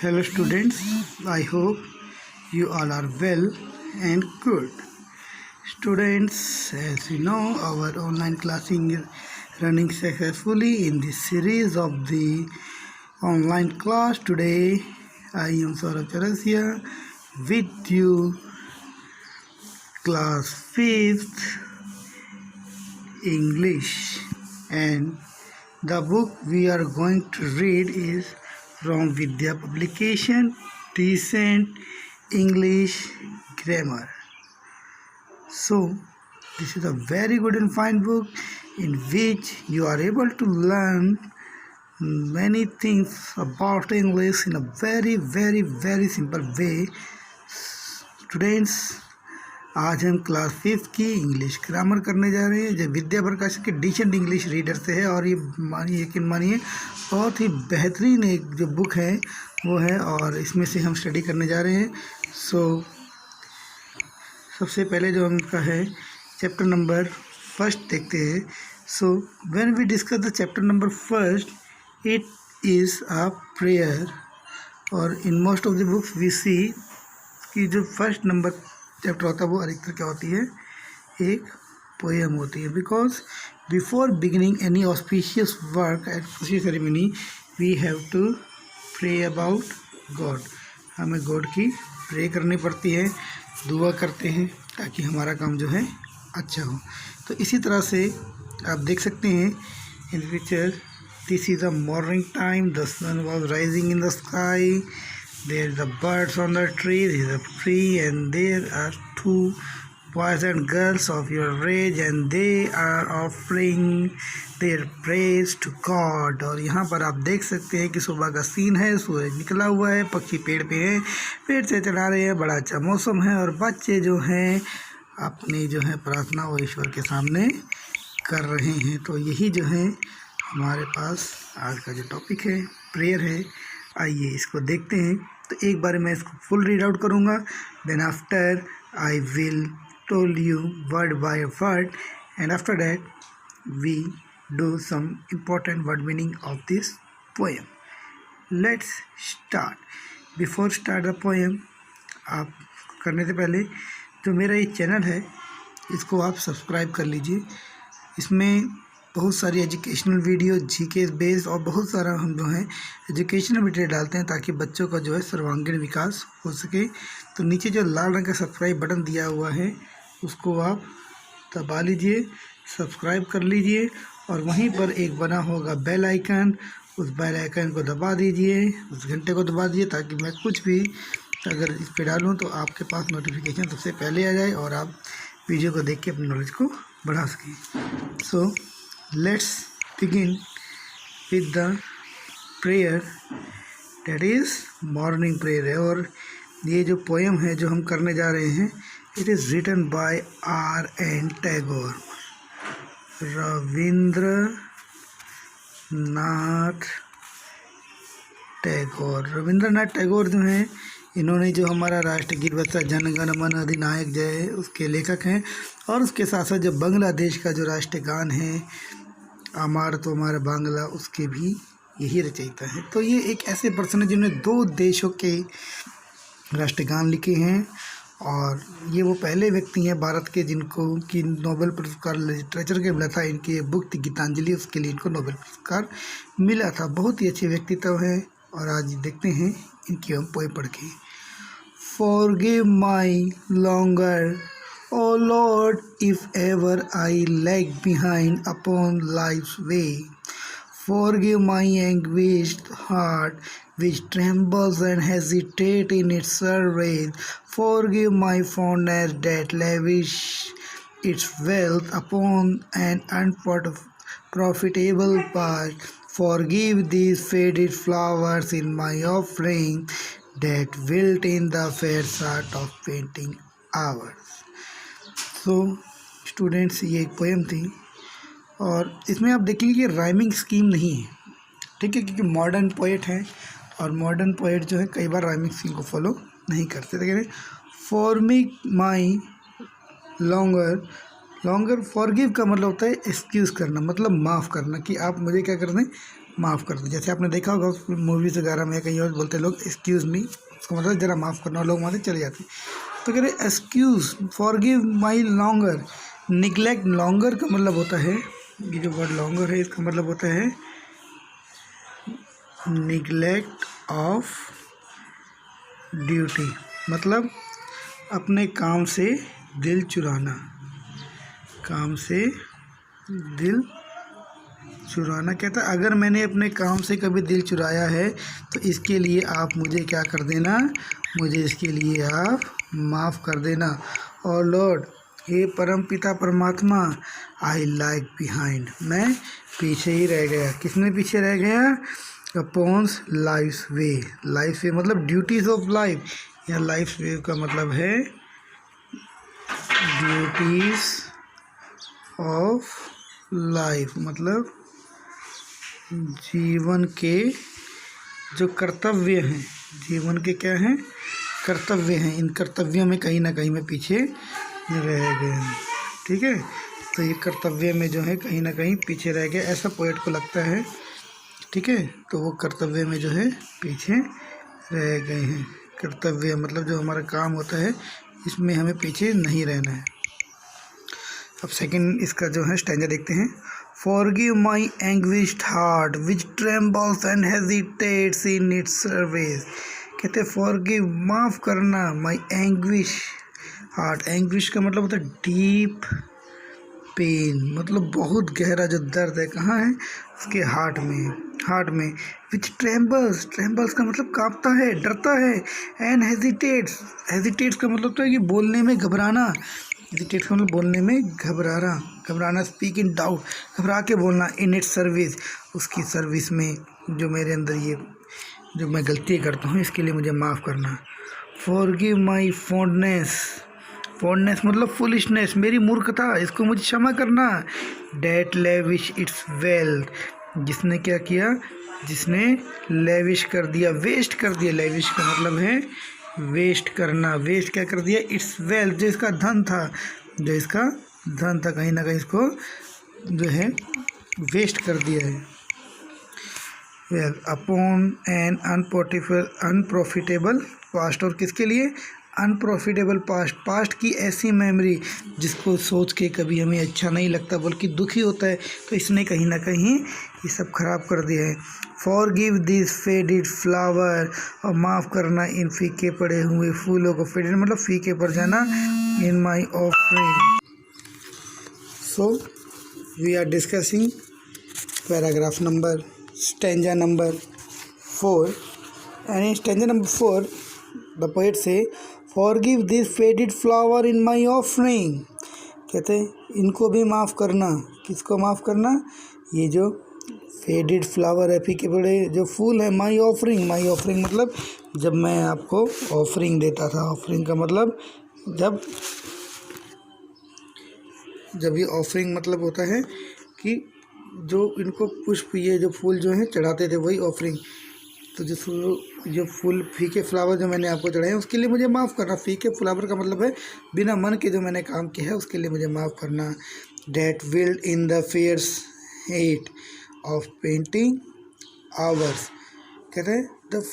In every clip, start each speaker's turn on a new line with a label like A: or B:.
A: Hello students, I hope you all are well and good. Students, as you know, our online classing is running successfully in this series of the online class. Today, I am Saurabh Charasia with you, class 5th English, and the book we are going to read is from Vidya Publication, Decent English Grammar. So, this is a very good and fine book in which you are able to learn many things about English in a very simple way. Students, आज हम class 5 की English grammar करने जा रहे हैं जो विद्या प्रकाश के decent English reader से है, और ये यकीन मानिए बहुत ही बेहतरीन एक जो बुक है वो है, और इसमें से हम स्टडी करने जा रहे हैं. सबसे पहले जो हमका है चैप्टर नंबर फर्स्ट देखते हैं. So when we discuss the chapter number first, it is a prayer, और in most of the books we see कि जो फर्स्ट नंबर चैप्टर होता है वो अधिकतर क्या होती है, एक पोएम होती है. Because before beginning any auspicious work at खुशी ceremony we have to pray about God. हमें गॉड की प्रे करनी पड़ती है, दुआ करते हैं ताकि हमारा काम जो है अच्छा हो. तो इसी तरह से आप देख सकते हैं in picture, this is a morning time, the sun was rising in the sky, there is the birds on the tree, there is a tree, and there are two boys and girls of your age, and they are offering their praise to God. और यहाँ पर आप देख सकते हैं कि सुबह का सीन है, सूरज निकला हुआ है, पक्षी पेड़ पे हैं, पेड़ से चढ़ा रहे हैं, बड़ा अच्छा मौसम है, और बच्चे जो हैं अपनी जो है प्रार्थना वो ईश्वर के सामने कर रहे हैं. तो यही जो है हमारे पास आज का जो टॉपिक है प्रेयर है. आइए इसको देखते हैं. तो एक बार मैं इसको फुल रीड आउट करूँगा, then after I will tell you word by word, and after that we do some important word meaning of this poem. Let's start. Before start the poem, आप करने से पहले जो मेरा ये चैनल है इसको आप सब्सक्राइब कर लीजिए. इसमें बहुत सारी एजुकेशनल वीडियो, जीके बेस्ड, और बहुत सारा हम जो है एजुकेशनल वीडियो डालते हैं ताकि बच्चों का जो है सर्वांगीण विकास हो सके. तो नीचे जो लाल रंग का सब्सक्राइब बटन दिया हुआ है उसको आप दबा लीजिए, सब्सक्राइब कर लीजिए, और वहीं पर एक बना होगा बेल आइकन, उस बेल आइकन को दबा दीजिए, उस घंटे को दबा दीजिए ताकि मैं कुछ भी अगर इस पर डालूँ तो आपके पास नोटिफिकेशन सबसे पहले आ जाए और आप वीडियो को देख के अपनी नॉलेज को बढ़ा सकें. सो let's begin with the prayer, that is morning prayer है. और ये जो पोएम है जो हम करने जा रहे हैं, it is written by R.N. Tagore. Rabindranath Tagore जो हैं, इन्होंने जो हमारा राष्ट्रगीत बचा जन गण मन अधिनायक जय, उसके लेखक हैं. और उसके साथ साथ जो बांग्लादेश का जो राष्ट्रगान है अमार तो हमारा बांग्ला, उसके भी यही रचयिता है. तो ये एक ऐसे पर्सन है जिन्होंने 2 देशों के राष्ट्रगान लिखे हैं, और ये वो पहले व्यक्ति हैं भारत के जिनको कि नोबेल पुरस्कार लिटरेचर के मिला था. इनकी बुक थी गीतांजलि, उसके लिए इनको नोबेल पुरस्कार मिला था. बहुत ही अच्छे व्यक्तित्व हैं. और आज देखते हैं इनकी हम पोएम पढ़ के. Forgive my longer, O Lord, if ever I lag behind upon life's way. Forgive my anguished heart, which trembles and hesitates in its service. Forgive my fondness that lavish its wealth upon an unprofitable past. Forgive these faded flowers in my offering that wilt in the fair art of painting hours. So students, ये एक poem थी, और इसमें आप देखेंगे कि rhyming scheme नहीं है, ठीक है, क्योंकि मॉडर्न पोएट हैं, और मॉडर्न पोएट जो है कई बार राइमिंग स्कीम को फॉलो नहीं करते. तो कह रहे फॉर्मिंग माई लॉन्गर, फॉरगिव का मतलब होता है एक्सक्यूज़ करना, मतलब माफ़ करना, कि आप मुझे क्या कर दें, माफ़ कर दो। जैसे आपने देखा होगा मूवीज़ वगैरह में कहीं और बोलते लोग एक्सक्यूज़ मी, उसका मतलब ज़रा माफ़ करना, लोग वहाँ से चले जाते। तो कह रहे एक्सक्यूज़, फॉरगिव माई लॉन्गर, निगलेक्ट, लॉन्गर का मतलब होता है, ये जो वर्ड लॉन्गर है इसका मतलब होता है निगलेक्ट ऑफ ड्यूटी, मतलब अपने काम से दिल चुराना, काम से दिल चुराना। कहता है अगर मैंने अपने काम से कभी दिल चुराया है तो इसके लिए आप मुझे क्या कर देना, मुझे इसके लिए आप माफ़ कर देना। और लॉर्ड, हे परम पिता परमात्मा, आई लाइक बिहाइंड, मैं पीछे ही रह गया। किसने पीछे रह गया? अपॉन्स लाइफ वे, लाइफ वे मतलब ड्यूटीज़ ऑफ लाइफ, या लाइफ वे का मतलब है ड्यूटीज़ ऑफ लाइफ, मतलब जीवन के जो कर्तव्य हैं, जीवन के क्या हैं, कर्तव्य हैं, इन कर्तव्यों में कहीं ना कहीं मैं पीछे रह गया। ठीक है, तो ये कर्तव्य में जो है कहीं ना कहीं पीछे रह गया, ऐसा पोएट को लगता है। ठीक है, तो वो कर्तव्य में जो है पीछे रह गए हैं। कर्तव्य मतलब जो हमारा काम होता है इसमें हमें पीछे नहीं रहना है। अब सेकंड इसका जो है स्टैंजा देखते हैं। Forgive my anguished heart which trembles and hesitates in its service। कहते हैं forgive, माफ़ करना, my anguish heart, anguish का मतलब होता है डीप पेन, मतलब बहुत गहरा जो दर्द है, कहाँ है? उसके हार्ट में, हार्ट में। विच ट्रेम्बल्स, ट्रेम्बल्स का मतलब कांपता है, डरता है। एंड हेजिटेट्स, हेजिटेट्स का मतलब तो है कि बोलने में घबराना, हेजिटेट्स का मतलब बोलने में घबराना। स्पीक इन डाउट, घबरा के बोलना। इन इट्स सर्विस, उसकी सर्विस में जो मेरे अंदर ये जो मैं गलती करता हूँ इसके लिए मुझे माफ़ करना। फॉरगिव माई फॉन्डनेस, फॉन्डनेस मतलब फुलिशनेस, मेरी मूर्खता, इसको मुझे क्षमा करना। डैट लेविश इट्स वेल्थ, जिसने क्या किया, जिसने लेविश कर दिया, वेस्ट कर दिया। लेविश का मतलब है वेस्ट करना, वेस्ट क्या कर दिया? इट्स वेल्थ, जो इसका धन था, जो इसका धन था कहीं ना कहीं इसको जो है वेस्ट कर दिया है। Well upon an unprofitable past, और किसके लिए? अनप्रॉफिटेबल पास्ट, पास्ट की ऐसी मेमोरी जिसको सोच के कभी हमें अच्छा नहीं लगता बल्कि दुखी होता है, तो इसने कहीं ना कहीं ये सब खराब कर दिया है। फॉरगिव दिस फेडेड फ्लावर, और माफ़ करना इन फीके पड़े हुए फूलों को। फेडेड मतलब फीके पड़ जाना। In my offering. So we are discussing paragraph number stanza number 4, and in stanza number 4 the poet say forgive this faded flower in my offering। कहते हैं इनको भी माफ़ करना। किसको माफ़ करना? ये जो फेडेड फ्लावर है, फीके पड़े जो फूल है। माई ऑफरिंग, माई ऑफरिंग मतलब जब मैं आपको ऑफरिंग देता था। ऑफरिंग का मतलब जब ये ऑफरिंग मतलब होता है कि जो इनको पुष्प, ये जो फूल जो हैं चढ़ाते थे, वही ऑफरिंग। तो जो फूल फीके फ्लावर जो मैंने आपको चढ़ाए उसके लिए मुझे माफ़ करना। फीके फ्लावर का मतलब है बिना मन के जो मैंने काम किया है उसके लिए मुझे माफ़ करना। That willed in the fairs hate of painting hours, कहते हैं द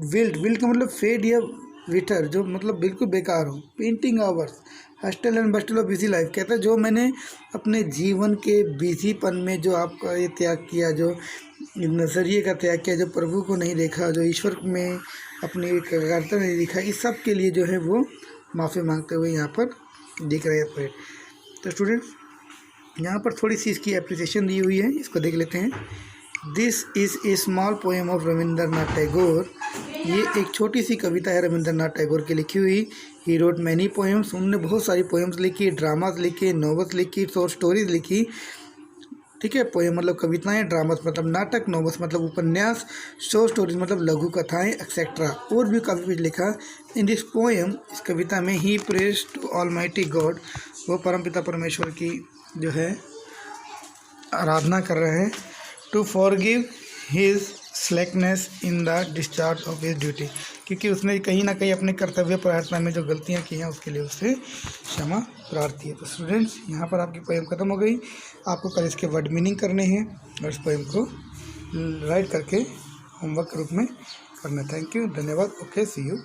A: विल्ड, विल्ड का मतलब फेड या विटर, जो मतलब बिल्कुल बेकार हो। Painting hours, hustle and bustle of busy life, कहता है जो मैंने अपने जीवन के बिजीपन में जो आपका ये त्याग किया, जो नज़रिए का त्याग किया, जो प्रभु को नहीं देखा, जो ईश्वर में अपनी एकाग्रता नहीं दिखा, इस सब के लिए जो है वो माफ़ी मांगते हुए यहाँ पर दिख रहे हैं। तो स्टूडेंट्स यहाँ पर थोड़ी सी इसकी एप्रिसिएशन दी हुई है, इसको देख लेते हैं। This is a small poem of Rabindranath Tagore. ये एक छोटी सी कविता है रविंद्रनाथ टैगोर की लिखी हुई। ही रोट मैनी पोएम्स, उन्होंने बहुत सारी पोएम्स लिखी, ड्रामास लिखे, नॉवेल्स लिखी, शॉर्ट स्टोरीज लिखी। ठीक है, पोएम मतलब कविताएं, ड्रामास मतलब नाटक, नॉवेल्स मतलब उपन्यास, शॉर्ट स्टोरीज मतलब लघु कथाएं एक्सेट्रा, और भी काफ़ी कुछ लिखा। इन दिस पोएम, इस कविता में ही प्रेज टू ऑलमाइटी गॉड, वो परमपिता परमेश्वर की जो है आराधना कर रहे हैं। To forgive his slackness in the discharge of his duty, क्योंकि उसने कहीं ना कहीं अपने कर्तव्य प्रार्थना में जो गलतियां की हैं उसके लिए उससे क्षमा प्रार्थी है। तो स्टूडेंट्स यहाँ पर आपकी पोएम ख़त्म हो गई। आपको कल इसके वर्ड मीनिंग करने हैं और इस पोएम को राइट करके होमवर्क के रूप में करना। थैंक यू, धन्यवाद। Okay, see you.